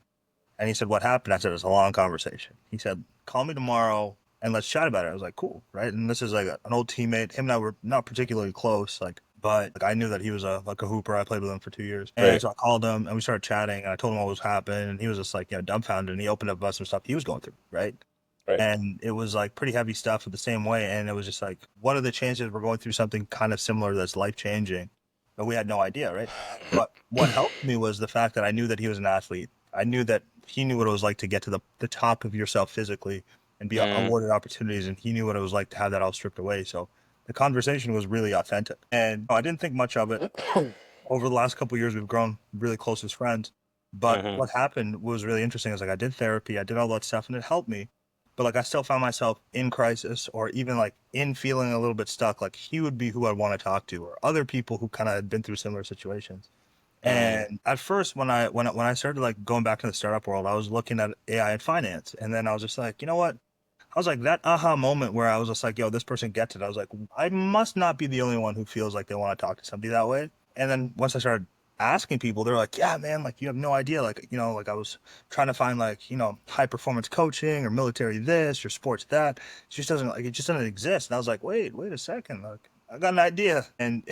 And he said, "What happened?" I said, "It's a long conversation." He said, "Call me tomorrow and let's chat about it." I was like, "Cool." Right? And this is like an old teammate. Him and I were not particularly close, like, but like I knew that he was a hooper. I played with him for 2 years. And Right. so I called him and we started chatting and I told him what was happening and he was just like, dumbfounded and he opened up about some stuff he was going through, right? Right. And it was like pretty heavy stuff the same way. And it was just like, what are the chances we're going through something kind of similar that's life changing? But we had no idea, right? But what helped me was the fact that I knew that he was an athlete. I knew that he knew what it was like to get to the top of yourself physically and be Mm, awarded opportunities. And he knew what it was like to have that all stripped away. So the conversation was really authentic. And I didn't think much of it. Over the last couple of years, we've grown really close as friends. But mhm. what happened was really interesting. Is like I did therapy, I did all that stuff, and it helped me. But like I still found myself in crisis, or even like in feeling a little bit stuck. Like he would be who I'd want to talk to, or other people who kind of had been through similar situations. Mm, And at first, when I started like going back to the startup world, I was looking at AI and finance, and then I was just like, you know what? I was like that aha moment where I was just like, yo, this person gets it. I was like, I must not be the only one who feels like they want to talk to somebody that way. And then once I started asking people, they're like, yeah, man, like you have no idea. Like, like I was trying to find like, high performance coaching or military this or sports that. It just doesn't exist. And I was like, wait a second. Like I got an idea. And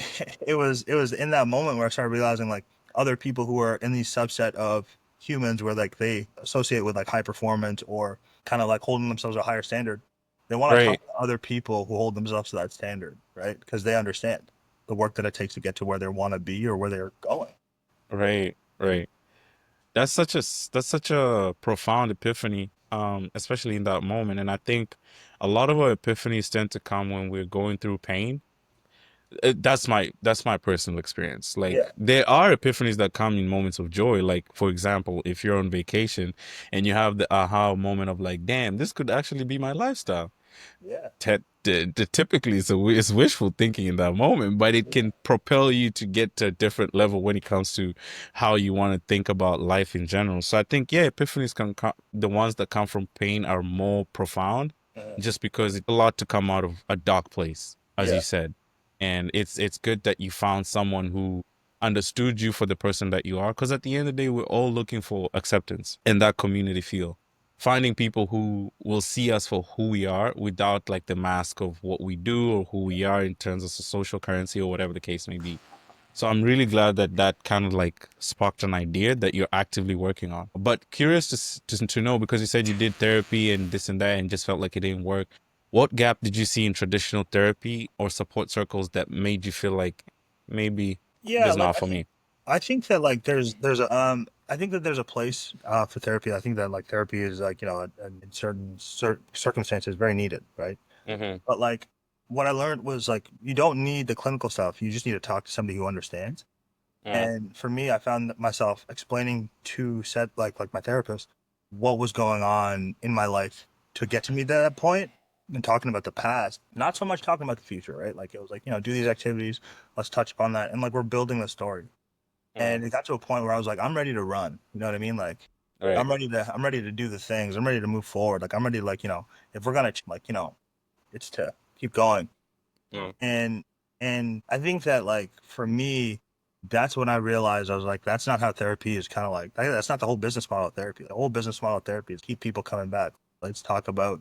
it was in that moment where I started realizing like other people who are in the subset of humans where like they associate with like high performance or kind of like holding themselves to a higher standard. They want to talk right. to other people who hold themselves to that standard, right? Because they understand the work that it takes to get to where they want to be or where they're going. Right. Right. That's such a profound epiphany, especially in that moment. And I think a lot of our epiphanies tend to come when we're going through pain. That's my personal experience. Like Yeah, there are epiphanies that come in moments of joy. Like for example, if you're on vacation and you have the aha moment of like, damn, this could actually be my lifestyle. yeah, Typically it's wishful thinking in that moment, but it yeah, can propel you to get to a different level when it comes to how you want to think about life in general. So I think, yeah, epiphanies the ones that come from pain are more profound, just because it's a lot to come out of a dark place, as you yeah, said. And it's good that you found someone who understood you for the person that you are, because at the end of the day, we're all looking for acceptance in that community feel, finding people who will see us for who we are without like the mask of what we do or who we are in terms of social currency or whatever the case may be. So I'm really glad that that kind of like sparked an idea that you're actively working on. But curious to know, because you said you did therapy and this and that and just felt like it didn't work. what gap did you see in traditional therapy or support circles that made you feel like maybe Yeah, this is like not for me? I think that like there's a I think that there's a place for therapy. I think that like therapy is like in certain circumstances very needed, right? Mm-hmm. But like what I learned was like you don't need the clinical stuff. You just need to talk to somebody who understands. Mm, And for me, I found myself explaining to said like my therapist what was going on in my life to get to me to that point and talking about the past, not so much talking about the future, right? Like it was like, do these activities, let's touch upon that. And like we're building the story. mm, And it got to a point where I was like, I'm ready to run. You know what I mean? Like right. I'm ready to do the things. I'm ready to move forward. Like I'm ready to like, if we're gonna like, it's to keep going. Mm, And I think that like for me, that's when I realized I was like, that's not how therapy is kind of like that's not the whole business model of therapy. The whole business model of therapy is keep people coming back. Let's talk about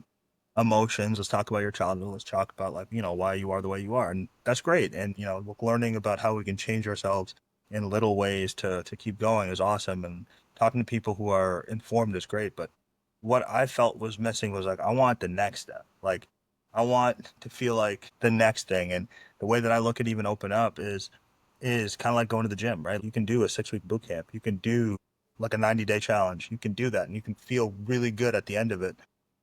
emotions. Let's talk about your childhood. Let's talk about like, why you are the way you are. And that's great. And, learning about how we can change ourselves in little ways to keep going is awesome. And talking to people who are informed is great. But what I felt was missing was like, I want the next step. Like, I want to feel like the next thing. And the way that I look at even open up is kind of like going to the gym, right? You can do a 6 week boot camp. You can do like a 90-day challenge. You can do that and you can feel really good at the end of it.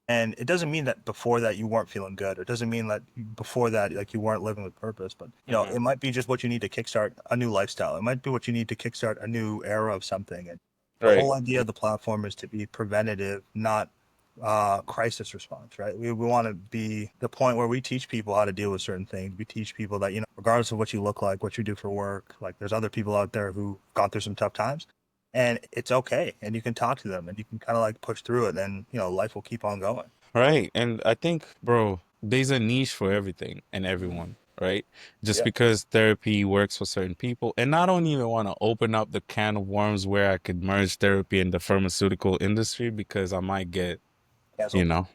And it doesn't mean that before that you weren't feeling good. It doesn't mean that before that like you weren't living with purpose. But mm-hmm. it might be just what you need to kickstart a new lifestyle. It might be what you need to kickstart a new era of something. And the Right. whole idea of the platform is to be preventative, not crisis response, right? We want to be the point where we teach people how to deal with certain things. We teach people that, regardless of what you look like, what you do for work, like there's other people out there who gone through some tough times and it's okay. And you can talk to them and you can kind of like push through it. And, life will keep on going. Right. And I think, bro, there's a niche for everything and everyone, right? Just Yeah. because therapy works for certain people. And I don't even want to open up the can of worms where I could merge therapy and the pharmaceutical industry because I might get, you Canceled. know,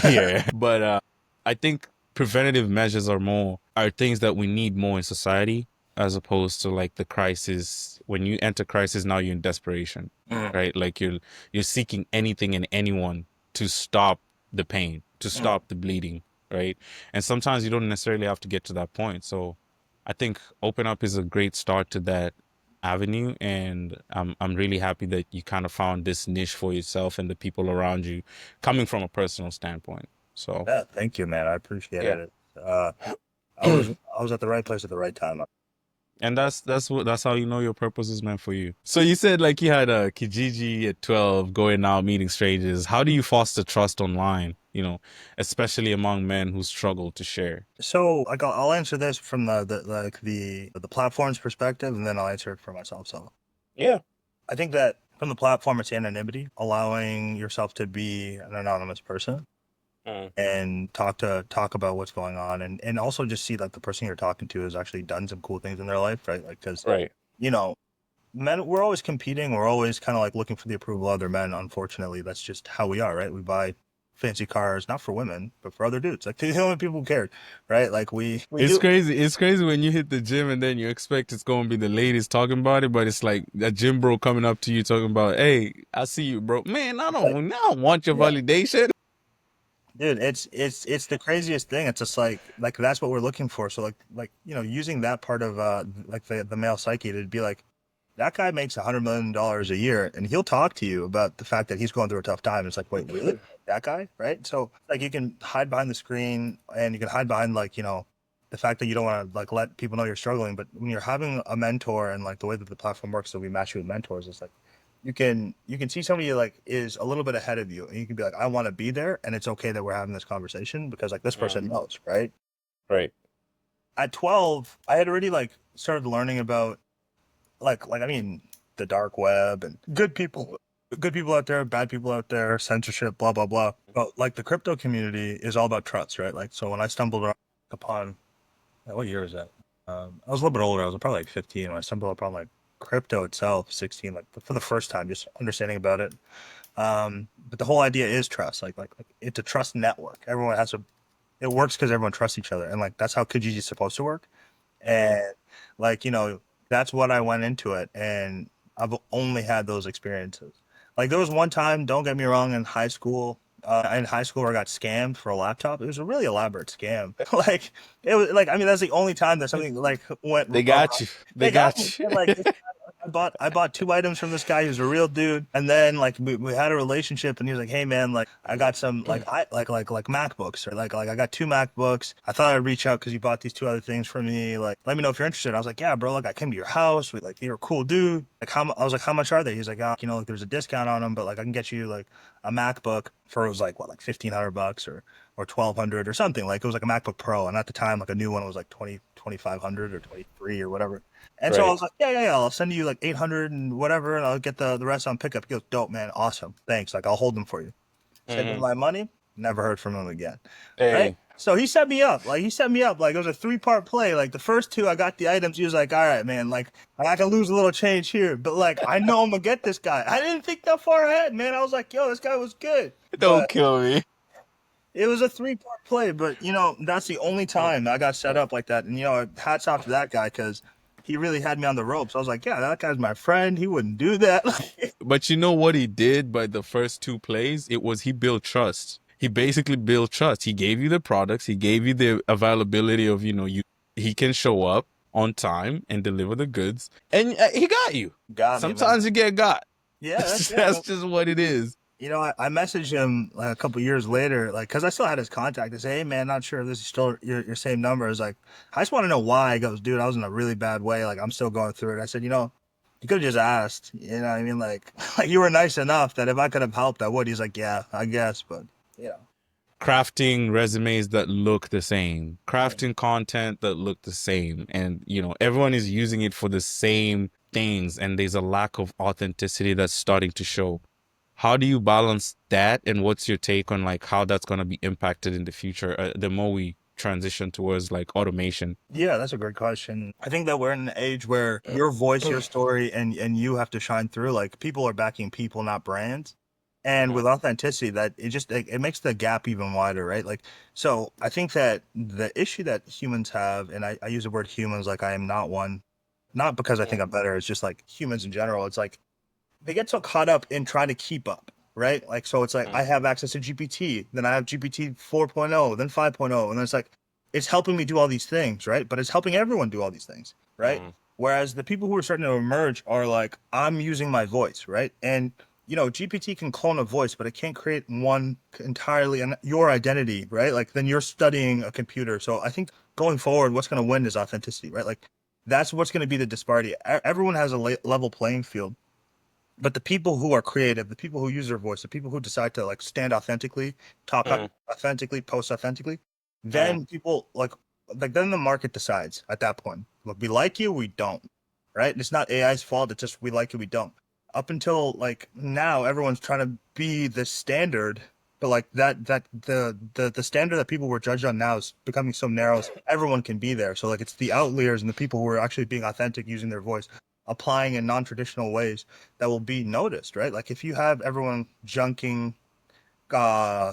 yeah. But I think preventative measures are things that we need more in society as opposed to like the crisis. When you enter crisis, now you're in desperation, Mhm, right? Like you're seeking anything and anyone to stop the pain, to mhm. stop the bleeding, right? And sometimes you don't necessarily have to get to that point. So I think open up is a great start to that avenue, and I'm really happy that you kind of found this niche for yourself and the people around you coming from a personal standpoint. So Yeah, thank you, man. I appreciate yeah. it. I was at the right place at the right time. And that's how you know your purpose is meant for you. So you said like you had a Kijiji at 12 going out meeting strangers. How do you foster trust online, especially among men who struggle to share? So, like, I'll answer this from the platform's perspective, and then I'll answer it for myself. So, Yeah. I think that from the platform, it's anonymity, allowing yourself to be an anonymous person Mm, and talk about what's going on, and also just see that the person you're talking to has actually done some cool things in their life, right? Like, because right. you know, men, we're always competing, we're always kind of like looking for the approval of other men. Unfortunately, that's just how we are, right? We buy fancy cars, not for women, but for other dudes. Like the only people who cared, right? Like we It's do. crazy. It's crazy when you hit the gym and then you expect it's going to be the ladies talking about it, but it's like a gym bro coming up to you talking about, "Hey, I see you, bro. Man, It's like, I don't want your yeah, validation." dude, it's the craziest thing. It's just like that's what we're looking for. So like using that part of like the male psyche to be like that guy makes $100 million a year, and he'll talk to you about the fact that he's going through a tough time. It's like, wait, really? That guy, right? So like you can hide behind the screen, and you can hide behind like the fact that you don't want to like let people know you're struggling. But when you're having a mentor, and like the way that the platform works, so we match you with mentors. It's like you can see somebody like is a little bit ahead of you, and you can be like, I want to be there, and it's okay that we're having this conversation because like this Mm, person knows, right? right. At 12, I had already like started learning about like I mean the dark web and good people out there, bad people out there, censorship, blah blah blah. But like the crypto community is all about trust, right? Like so when I stumbled upon what year is that? I was a little bit older. I was probably like 15 when I stumbled upon like crypto itself, 16, like for the first time, just understanding about it. But the whole idea is trust. Like it's a trust network. Everyone has a it works because everyone trusts each other, and like that's how Kijiji is supposed to work. Mm, And like, that's what I went into it. And I've only had those experiences. Like there was one time, don't get me wrong, in high school, in high school where I got scammed for a laptop. It was a really elaborate scam. Like it was like I mean that's the only time that something like went They awry. got you. They They got me. got you. And, like this I bought two items from this guy who's a real dude, and then like we had a relationship, and he was like, "Hey man, like I got some like MacBooks, or like I got two MacBooks. I thought I'd reach out because you bought these two other things for me. Like let me know if you're interested." I was like, "Yeah, bro. Like I came to your house. We like you're a cool dude. Like I was like, how much are they?" He's like, "Oh, like there's a discount on them, but like I can get you like a MacBook for it was like what like 1,500 bucks or 1,200 or something. Like it was like a MacBook Pro, and at the time like a new one was like 2,500 or 23 or whatever." And so I Right. was like, yeah, I'll send you like 800 and whatever, and I'll get the rest on pickup. He goes, dope, man, awesome, thanks. Like I'll hold them for you. Sent him Hmm. my money. Never heard from him again. Right. Hey, So he set me up. Like he set me up. Like it was a three-part play. Like the first two, I got the items. He was like, all right, man. Like I can lose a little change here, but like I know I'm gonna get this guy. I didn't think that far ahead, man. I was like, yo, this guy was good. don't But kill me. it was a three-part play, but that's the only time I got set up like that. And hats off to that guy because he really had me on the ropes. I was like, yeah, that guy's my friend. He wouldn't do that. But you know what he did by the first two plays? It was he built trust. He basically built trust. He gave you the products, he gave you the availability of, he can show up on time and deliver the goods. And he got you. Got me, man. Sometimes you get got. Yeah, That's yeah. that's just what it is. I messaged him like a couple years later, like, cause I still had his contact. I say, hey man, not sure if this is still your same number. I was like, I just want to know why. He goes, dude, I was in a really bad way. Like, I'm still going through it. I said, you could have just asked. You know what I mean? Like, like you were nice enough that if I could have helped, I would. He's like, yeah, I guess, but yeah, Crafting resumes that look the same, crafting content that look the same. And, everyone is using it for the same things. And there's a lack of authenticity that's starting to show. How do you balance that? And what's your take on like how that's going to be impacted in the future, the more we transition towards like automation? yeah, that's a great question. I think that we're in an age where your voice, your story, and you have to shine through. Like people are backing people, not brands. And with authenticity, that it makes the gap even wider, right? Like, so I think that the issue that humans have, and I use the word humans like I am not one, not because I think I'm better, it's just like humans in general. It's like they get so caught up in trying to keep up, right? Like, so it's like I have access to GPT, then I have GPT 4.0, then 5.0, and then it's like it's helping me do all these things, right? But it's helping everyone do all these things, right? Mhm. Whereas the people who are starting to emerge are like, I'm using my voice, right? And GPT can clone a voice, but it can't create one entirely and your identity, right? Like then you're studying a computer. So I think going forward, what's going to win is authenticity, right? Like that's what's going to be the disparity. Everyone has a level playing field, but the people who are creative, the people who use their voice, the people who decide to like stand authentically, talk Mhm. authentically, post authentically, Mhm. then people like then the market decides at that point. Look, we like you, we don't, right? It's not AI's fault. It's just we like you, we don't. Up until like now, everyone's trying to be the standard, but like the standard that people were judged on now is becoming so narrow. Everyone can be there. So like it's the outliers and the people who are actually being authentic, using their voice, applying in non-traditional ways that will be noticed, right? Like if you have everyone junking uh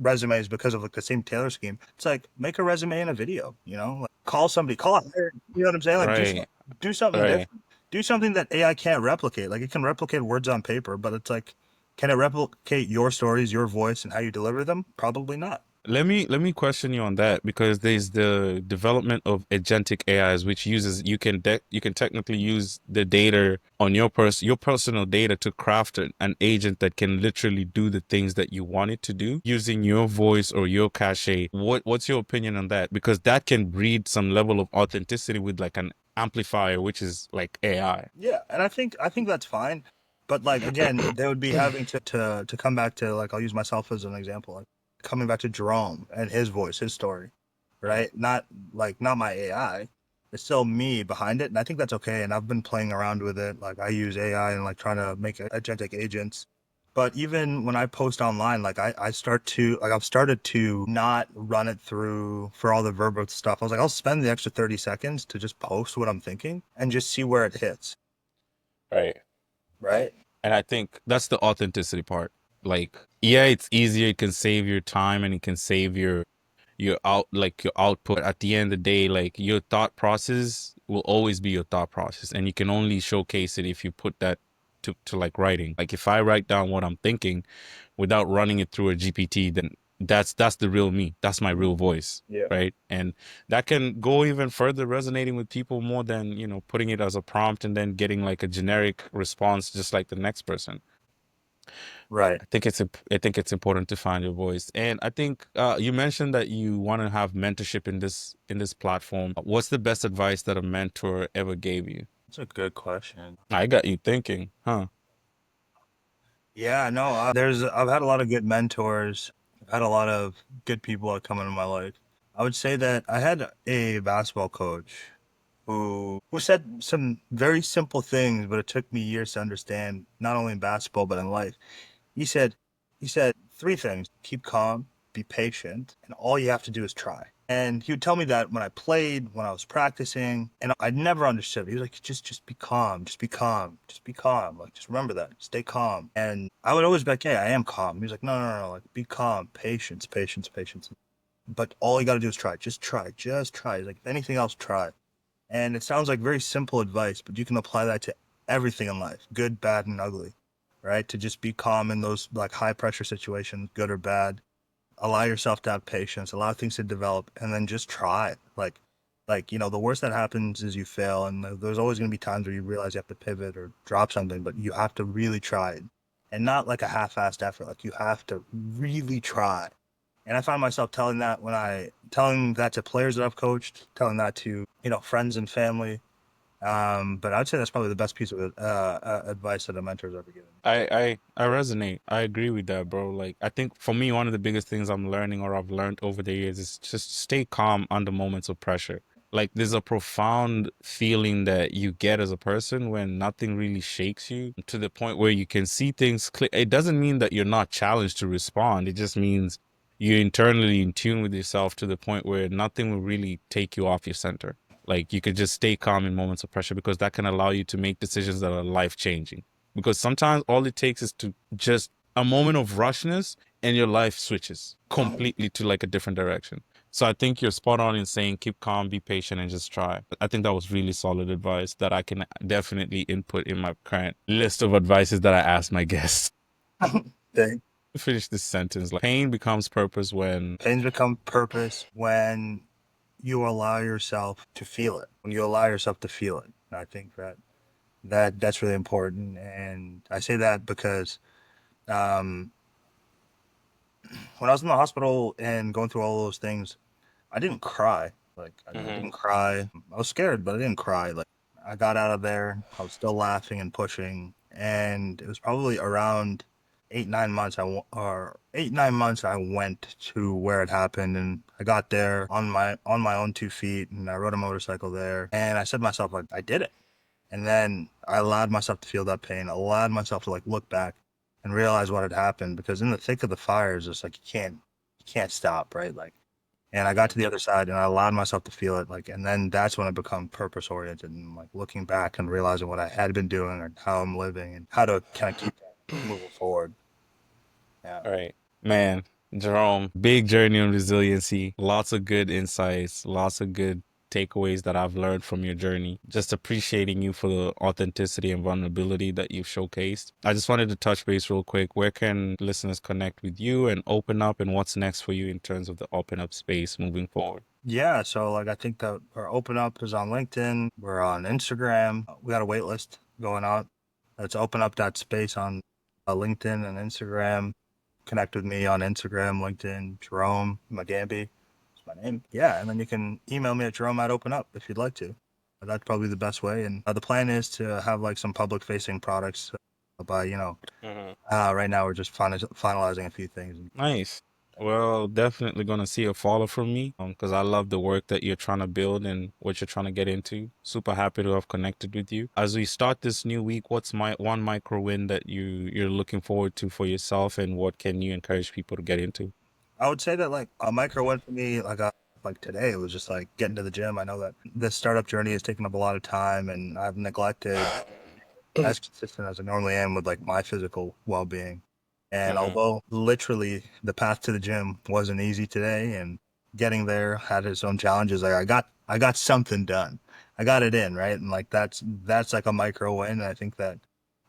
resumes because of like the same Taylor scheme, it's like make a resume and a video, like call somebody, call it, you know what I'm saying? Like Right. do something Right. different. Do something that AI can't replicate. Like it can replicate words on paper, but it's like, can it replicate your stories, your voice, and how you deliver them? Probably not. Let me question you on that because there's the development of agentic AIs, which uses you can technically use the data on your personal data to craft an agent that can literally do the things that you want it to do using your voice or your cachet. What's your opinion on that? Because that can breed some level of authenticity with like an amplifier, which is like AI. Yeah, and I think that's fine. But like again, they would be having to come back to like I'll use myself as an example, like coming back to Jerome and his voice, his story, right? Not my AI. It's still me behind it, and I think that's okay. And I've been playing around with it. Like I use AI and like trying to make agentic agents. But even when I post online, like I've started to not run it through for all the verbal stuff. I was like, I'll spend the extra 30 seconds to just post what I'm thinking and just see where it hits. Right. Right. And I think that's the authenticity part. Like, yeah, it's easier. It can save your time and it can save your output. At the end of the day, like your thought process will always be your thought process, and you can only showcase it if you put that to like writing. Like if I write down what I'm thinking, without running it through a GPT, then that's the real me. That's my real voice, Yeah. right? And that can go even further, resonating with people more than, putting it as a prompt and then getting like a generic response just like the next person. Right. I think it's important to find your voice. And I think you mentioned that you want to have mentorship in this platform. What's the best advice that a mentor ever gave you? That's a good question. I got you thinking, huh? Yeah, no, I've had a lot of good mentors. I've had a lot of good people that come into my life. I would say that I had a basketball coach who said some very simple things, but it took me years to understand, not only in basketball but in life. He said he said three things: keep calm, be patient, and all you have to do is try. And he would tell me that when I played, when I was practicing, and I never understood. He was like, just be calm, just be calm, just be calm. Like, just remember that, stay calm. And I would always be like, yeah, I am calm. He was like, no, like, be calm, patience, patience, patience. But all you got to do is try. Just try, just try. He's like, if anything else, try. And it sounds like very simple advice, but you can apply that to everything in life, good, bad, and ugly, right? To just be calm in those like high pressure situations, good or bad. Allow yourself to have patience, allow things to develop, and then just try. The worst that happens is you fail, and there's always going to be times where you realize you have to pivot or drop something, but you have to really try it, and not like a half-assed effort. Like you have to really try. And I find myself telling that to players that I've coached, telling that to friends and family. But I'd say that's probably the best piece of advice that a mentor's ever given. I resonate. I agree with that, bro. Like, I think for me, one of the biggest things I'm learning or I've learned over the years is just stay calm under moments of pressure. Like, there's a profound feeling that you get as a person when nothing really shakes you to the point where you can see things clear. It doesn't mean that you're not challenged to respond. It just means you're internally in tune with yourself to the point where nothing will really take you off your center. Like, you could just stay calm in moments of pressure because that can allow you to make decisions that are life changing, because sometimes all it takes is to just a moment of rushness and your life switches completely to like a different direction. So I think you're spot on in saying keep calm, be patient, and just try. I think that was really solid advice that I can definitely input in my current list of advices that I ask my guests. Thing. Finish this sentence. Like, pain becomes purpose when Pains become purpose when you allow yourself to feel it. When you allow yourself to feel it. And I think that's really important. And I say that because um, when I was in the hospital and going through all those things, I didn't cry. Like I Mhm. didn't cry. I was scared, but I didn't cry. Like I got out of there. I was still laughing and pushing, and it was probably around 8 9 months. Or 8 9 months. I went to where it happened, and I got there on my own 2 feet, and I rode a motorcycle there. And I said to myself, like, I did it. And then I allowed myself to feel that pain. I allowed myself to like look back and realize what had happened, because in the thick of the fire is just like you can't stop, right? Like, and I got to the other side and I allowed myself to feel it, like, and then that's when I become purpose oriented and like looking back and realizing what I had been doing and how I'm living and how to kind of keep moving forward. Yeah. All right. Man, Jerome, big journey on resiliency, lots of good insights, lots of good takeaways that I've learned from your journey. Just appreciating you for the authenticity and vulnerability that you've showcased. I just wanted to touch base real quick. Where can listeners connect with you and open up, and what's next for you in terms of the open up space moving forward? Yeah, so like I think that our open up is on LinkedIn. We're on Instagram. We got a wait list going on. It's open up that space on LinkedIn and Instagram. Connect with me on Instagram, LinkedIn, Jerome Mugambi. That's my name. Yeah, and then you can email me at Jerome at open up if you'd like to. That's probably the best way. And the plan is to have like some public facing products by, right now we're just finalizing a few things. Nice. Well, definitely gonna see a follow from me, because I love the work that you're trying to build and what you're trying to get into. Super happy to have connected with you. As we start this new week, what's my one micro win that you're looking forward to for yourself, and what can you encourage people to get into? I would say that like a micro win for me, like today, it was just like getting to the gym. I know that this startup journey has taken up a lot of time, and I've neglected as consistent as I normally am with like my physical well being. And Hmm. although literally the path to the gym wasn't easy today, and getting there had its own challenges, like I got something done. I got it in, right? And like that's like a micro win. And I think that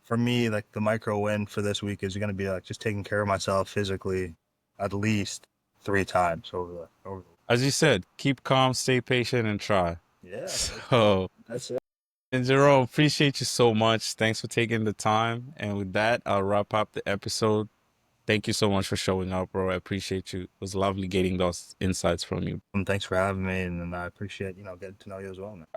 for me, like the micro win for this week is going to be like just taking care of myself physically at least 3 times over As you said, keep calm, stay patient, and try. yeah, So, that's it. and Jerome, appreciate you so much. Thanks for taking the time. And with that, I'll wrap up the episode. Thank you so much for showing up, bro. I appreciate you. It was lovely getting those insights from you. And thanks for having me, and I appreciate getting to know you as well, man.